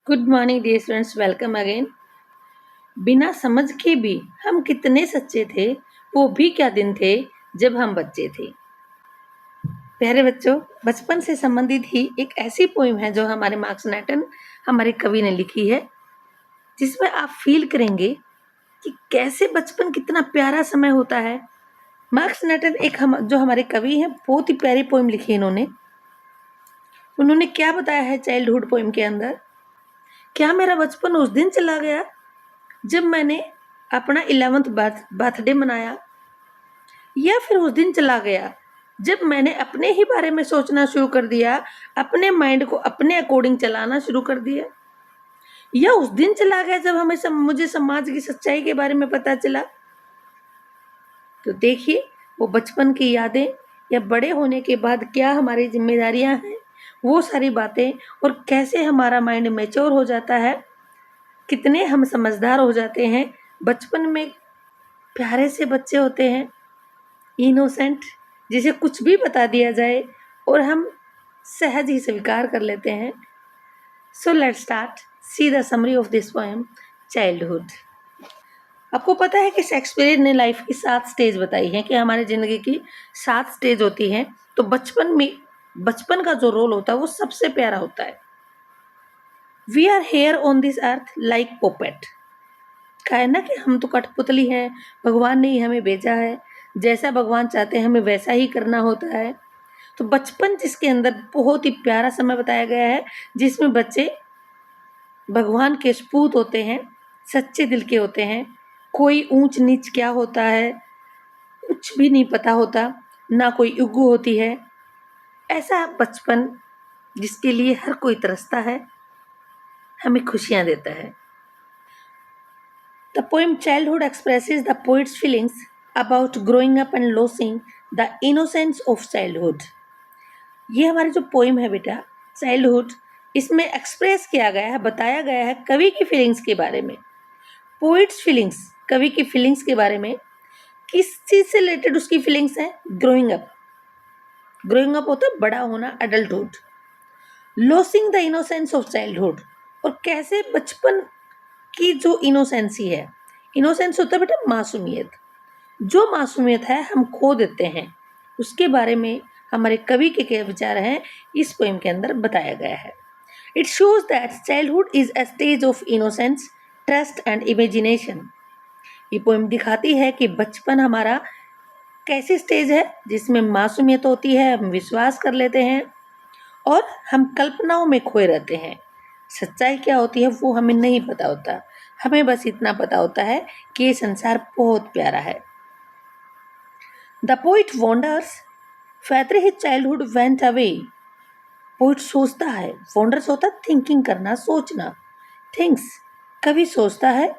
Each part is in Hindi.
Good morning dear students, welcome again. बिना समझ के भी हम कितने सच्चे थे। वो भी क्या दिन थे जब हम बच्चे थे। प्यारे बच्चों, बचपन से संबंधित ही एक ऐसी पोइम है जो हमारे मार्क्स नैटन हमारे कवि ने लिखी है, जिसमें आप फील करेंगे कि कैसे बचपन कितना प्यारा समय होता है। मार्क्स नैटन जो हमारे कवि हैं, बहुत ही प्यारी पोइम लिखी है इन्होंने। उन्होंने क्या बताया है चाइल्डहुड पोइम के अंदर। क्या मेरा बचपन उस दिन चला गया जब मैंने अपना 11th बर्थडे मनाया, या फिर उस दिन चला गया जब मैंने अपने ही बारे में सोचना शुरू कर दिया, अपने माइंड को अपने अकॉर्डिंग चलाना शुरू कर दिया, या उस दिन चला गया जब मुझे समाज की सच्चाई के बारे में पता चला। तो देखिए, वो बचपन की यादें या बड़े होने के बाद क्या हमारी जिम्मेदारियां हैं, वो सारी बातें, और कैसे हमारा माइंड मैच्योर हो जाता है, कितने हम समझदार हो जाते हैं। बचपन में प्यारे से बच्चे होते हैं, इनोसेंट, जिसे कुछ भी बता दिया जाए और हम सहज ही स्वीकार कर लेते हैं। So let's start, see the summary of this poem childhood. आपको पता है कि शेक्सपियर ने लाइफ की 7 स्टेज बताई हैं, कि हमारी जिंदगी की 7 स्टेज होती हैं। तो बचपन का जो रोल होता है वो सबसे प्यारा होता है। We are here on this earth like puppet. कहा है ना कि हम तो कठपुतली हैं, भगवान ने ही हमें भेजा है, जैसा भगवान चाहते हैं हमें वैसा ही करना होता है। तो बचपन जिसके अंदर बहुत ही प्यारा समय बताया गया है, जिसमें बच्चे भगवान के सपूत होते हैं, सच्चे दिल के होते हैं। कोई ऊंच नीच क्या होता है कुछ भी नहीं पता होता, ना कोई उग्गू होती है। ऐसा बचपन जिसके लिए हर कोई तरसता है, हमें खुशियां देता है। The poem Childhood expresses the poet's feelings about growing up and losing the innocence of childhood. ये हमारी जो पोइम है बेटा चाइल्डहुड, इसमें एक्सप्रेस किया गया है, बताया गया है कवि की फीलिंग्स के बारे में। पोइट्स फीलिंग्स, कवि की फीलिंग्स के बारे में। किस चीज से रिलेटेड उसकी फीलिंग्स हैं? Growing up. ग्रोइंग अप होता है बड़ा होना, adulthood. Losing the innocence of childhood, और कैसे बचपन की जो इनोसेंसी है, इनोसेंस होता है बेटा मासूमियत, जो मासूमियत है हम खो देते हैं, उसके बारे में हमारे कवि के क्या विचार हैं इस पोएम के अंदर बताया गया है। It shows that childhood is a stage of innocence, trust and imagination. ये पोएम दिखाती है कि बचपन हमारा कैसी स्टेज है जिसमें मासूमियत होती है, हम विश्वास कर लेते हैं और हम कल्पनाओं में खोए रहते हैं। सच्चाई क्या होती है वो हमें नहीं पता होता, हमें बस इतना पता होता है कि ये संसार बहुत प्यारा है। The poet wonders whether his childhood went away. Poet सोचता है, वॉन्डर्स होता है थिंकिंग करना, सोचना, थिंग्स। कवि सोचता है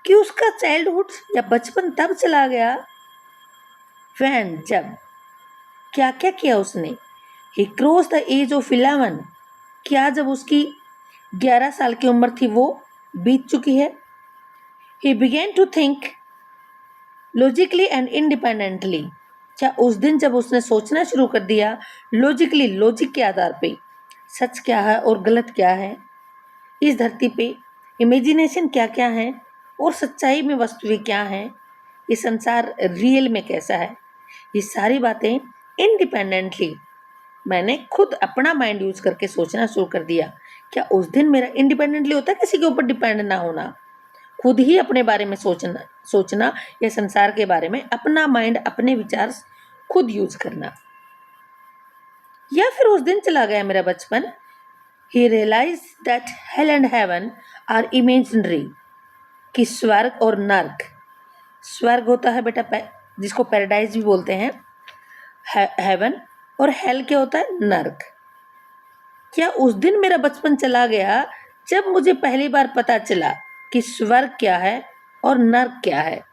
कि उसका चाइल्डहुड या बचपन तब चला गया वैन, जब क्या क्या किया उसने। ही क्रॉस द एज ऑफ 11, क्या जब उसकी 11 साल की उम्र थी वो बीत चुकी है। He began to think logically and independently, क्या उस दिन जब उसने सोचना शुरू कर दिया लॉजिकली, लॉजिक के आधार पे, सच क्या है और गलत क्या है इस धरती पे, इमेजिनेशन क्या क्या है और सच्चाई में वास्तविक क्या है, ये संसार रियल में कैसा है, ये सारी बातें इंडिपेंडेंटली मैंने खुद अपना माइंड यूज करके सोचना शुरू कर दिया। क्या उस दिन मेरा इंडिपेंडेंटली होता है, किसी के ऊपर डिपेंड ना होना, खुद ही अपने बारे में सोचना या संसार के बारे में अपना माइंड, अपने विचार खुद यूज करना। या फिर उस दिन चला गया मेरा बचपन। He realize that hell and heaven are imaginary, कि स्वर्ग और नर्क, स्वर्ग होता है बेटा जिसको पैराडाइज भी बोलते हैं, हेवन, और हेल क्या होता है? नर्क। क्या उस दिन मेरा बचपन चला गया जब मुझे पहली बार पता चला कि स्वर्ग क्या है और नर्क क्या है।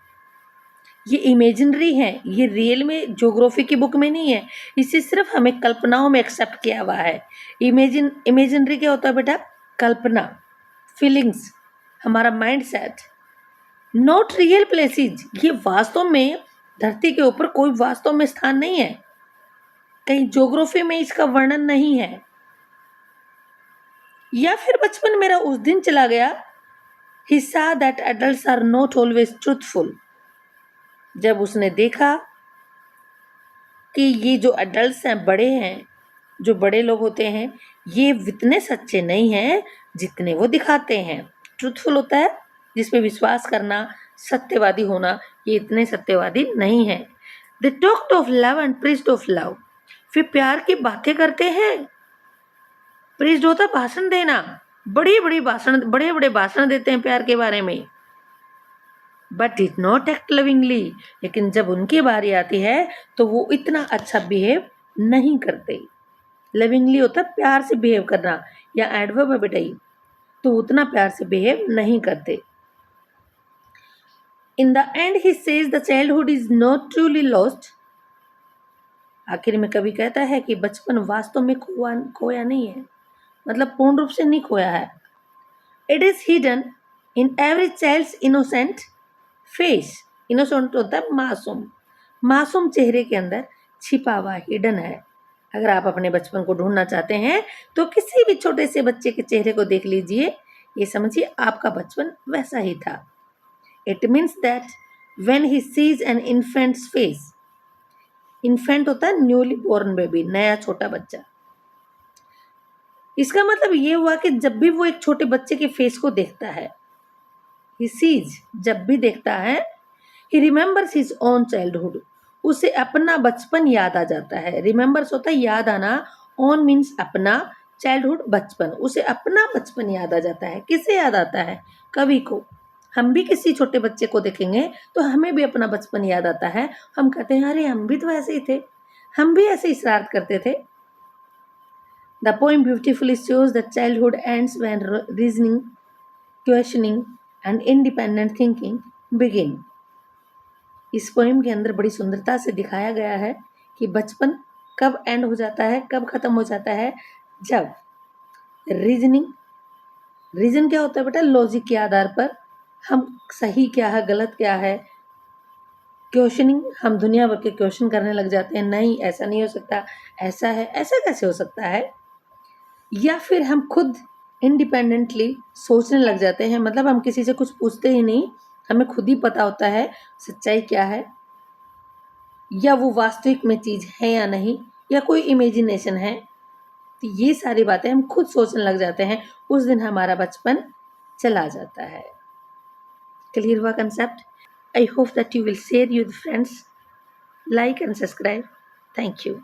ये इमेजिनरी है, ये रियल में ज्योग्राफी की बुक में नहीं है, इसे सिर्फ हमें कल्पनाओं में एक्सेप्ट किया हुआ है। इमेजिनरी क्या होता है बेटा? कल्पना, फीलिंग्स, हमारा mind set, not real places. ये वास्तव में धरती के ऊपर कोई वास्तव में स्थान नहीं है, कहीं ज्योग्राफी में इसका वर्णन नहीं है। या फिर बचपन मेरा उस दिन चला गया। He saw that adults are not always truthful. जब उसने देखा कि ये जो एडल्ट्स हैं, बड़े हैं, जो बड़े लोग होते हैं, ये इतने सच्चे नहीं हैं जितने वो दिखाते हैं। ट्रूथफुल होता है जिस पे विश्वास करना, सत्यवादी होना, ये इतने सत्यवादी नहीं है। They talked of love and preached of love. फिर प्यार की बातें करते हैं। प्रीच्ड होता है भाषण देना, बड़े बड़े भाषण देते हैं प्यार के बारे में। But did not act lovingly, लेकिन जब उनकी बारी आती है तो वो इतना अच्छा बिहेव नहीं करते। लविंगली होता है प्यार से बिहेव करना, या एडवर्ब है बेटा ये, तो उतना प्यार से बिहेव नहीं करते। In the and he says the childhood is not truly lost. आखिर में कवि कहता है कि बचपन वास्तव में खोया नहीं है, मतलब पूर्ण रूप से नहीं खोया है। It is hidden in every child's innocent face. Innocent होता है मासूम, मासूम चेहरे के अंदर छिपा हुआ हिडन है। अगर आप अपने बचपन को ढूंढना चाहते हैं तो किसी भी छोटे से बच्चे के चेहरे को देख लीजिए, ये समझिए आपका बचपन वैसा ही था। It means that when he sees an infant's face. Infant होता है न्यूली बोर्न बेबी, नया छोटा बच्चा। इसका मतलब ये हुआ कि जब भी वो एक छोटे बच्चे के फेस को देखता है, he sees, जब भी देखता है, he remembers his own childhood, उसे अपना बचपन याद आ जाता है। रिमेंबर्स होता है याद आना, ऑन मीन्स अपना, चाइल्डहुड बचपन, उसे अपना बचपन याद आ जाता है। किसे याद आता है? कवि को। हम भी किसी छोटे बच्चे को देखेंगे तो हमें भी अपना बचपन याद आता है। हम कहते हैं अरे हम भी तो ऐसे ही थे, हम भी ऐसे ही शरारत करते थे। The poem beautifully shows that childhood ends when reasoning, questioning and independent thinking begin. इस पोएम के अंदर बड़ी सुंदरता से दिखाया गया है कि बचपन कब एंड हो जाता है, कब खत्म हो जाता है, जब रीजनिंग, रीजन क्या होता है बेटा? लॉजिक के आधार पर हम सही क्या है, गलत क्या है, क्वेश्चनिंग, हम दुनिया भर के क्वेश्चन करने लग जाते हैं, नहीं ऐसा नहीं हो सकता, ऐसा है, ऐसा कैसे हो सकता है। या फिर हम खुद इंडिपेंडेंटली सोचने लग जाते हैं, मतलब हम किसी से कुछ पूछते ही नहीं, हमें खुद ही पता होता है सच्चाई क्या है, या वो वास्तविक में चीज़ है या नहीं, या कोई इमेजिनेशन है। तो ये सारी बातें हम खुद सोचने लग जाते हैं, उस दिन हमारा बचपन चला जाता है। क्लियर हुआ concept? I hope that you will share with friends, like and subscribe. Thank you.